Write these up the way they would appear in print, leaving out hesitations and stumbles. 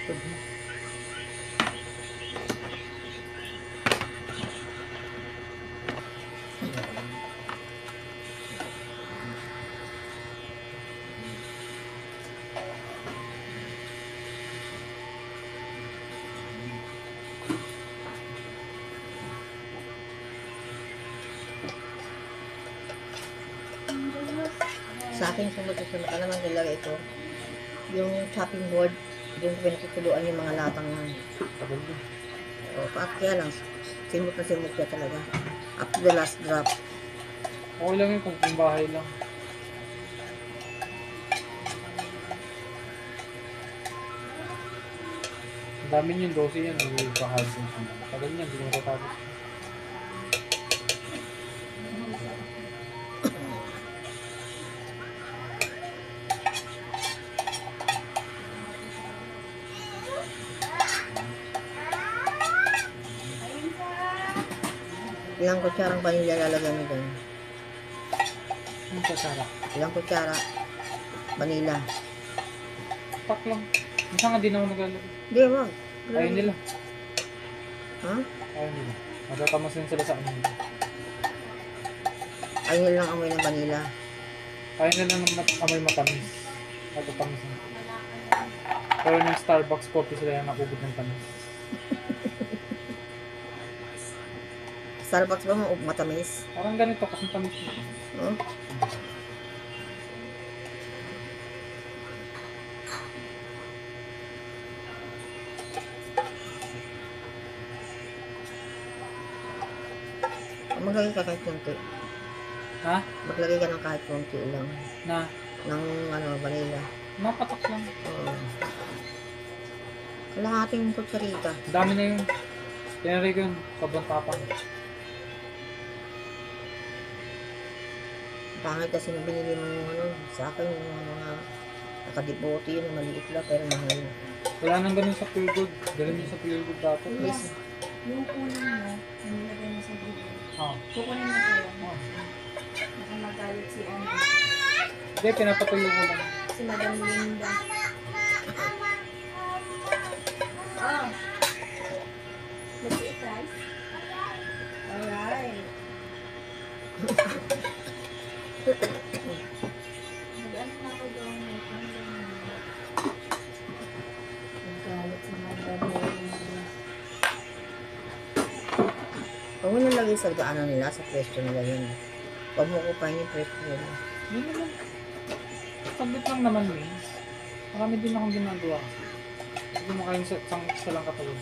likod mo. Sa akin, sumusunod ka naman nilagay ito. Yung chopping board, yung pinatutuluan yung mga latang ng Tagal din. o kaya lang, simot na simot siya talaga. Up to the last drop. Okay lang yun kung bahay lang. Ang dami yung 12 yan. May bahay din siya. Tagal niyan, hindi ko matatapos. Ilang kutsarang vanilla lalagyan mo dyan? Ang kasara. Ilang kutsara vanilla? Pak lang. Minsan nga din ako naglalagay. Hindi, wag. Ayaw nila. Ha? Ayaw nila. Matatamasin sila sa amin. Ayaw nila lang amoy ng vanilla. Ayaw nila ng amoy matamis. Matatamis na. Pero yung Starbucks coffee sila yung nakubod ng tamis. Starbucks ba matamis? Parang ganito kasi tamis mo. Oh? Maglagay ka kahit konti. Ha? Maglagay ka ng kahit konti lang. Na? Ng vanilla. Napatak lang. Oo. Kalahating kutsarita. Dami na yun. Tinari ko yun. Sobrang tapang. Pangit kasi na binili mo yung sa akin yung mga nakadibote yun, maliit lang pero mahal. Wala nang ganun sa pure gold. Ganun yung sa pure gold dapat. Yes. Yung kulang mo, nilagay mo sa bibig. Ah. Kukunin mo ko yan. Ah. Baka magalit si ano. Hindi, pinapatuloy ko lang. Si Madam Linda. Oh. Let's eat rice. Alright. Mag-ano na ako doon. Magalit si Madam Linda. Huwag mo nalagay sa ano nila, sa pwesto nila yun. Huwag mo kupain yung pwesto nila. Yun naman. Sabit lang naman eh. Marami din akong ginagawa. Hindi mo kayong isa lang katulad.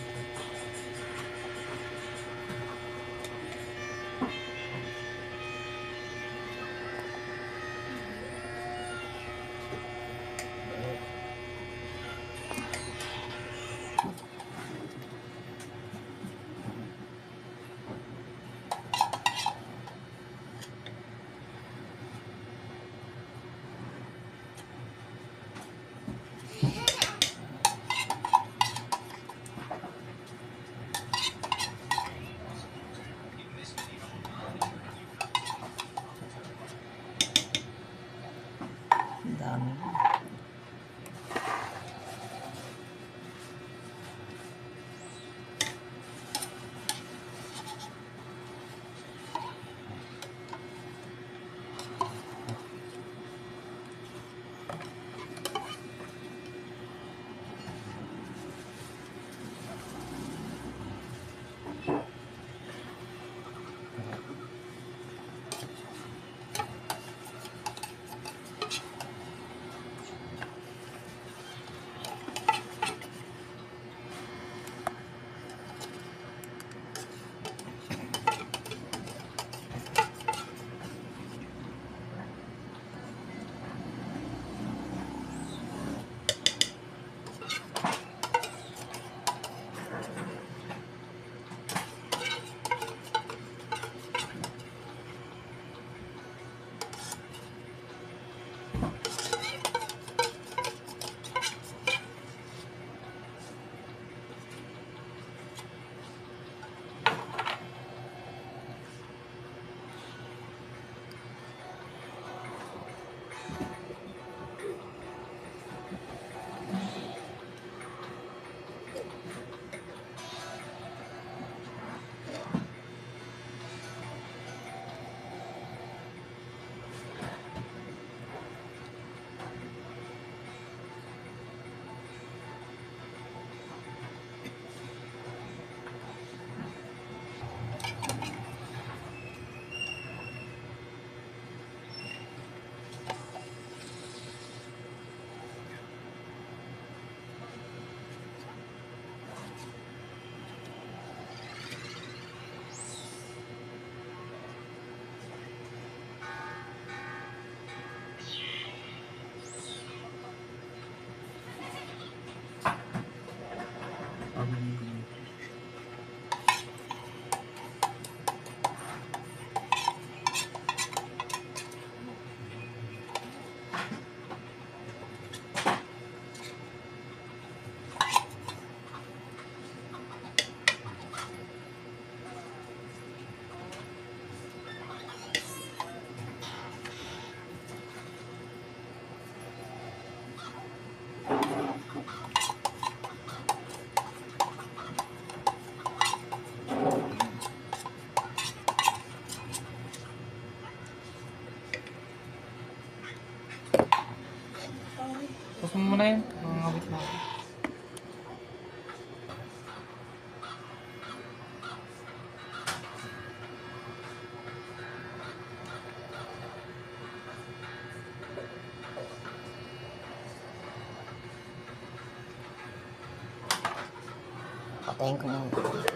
Tapos mo muna yun. Nangangawit na ako. Patayin ko na.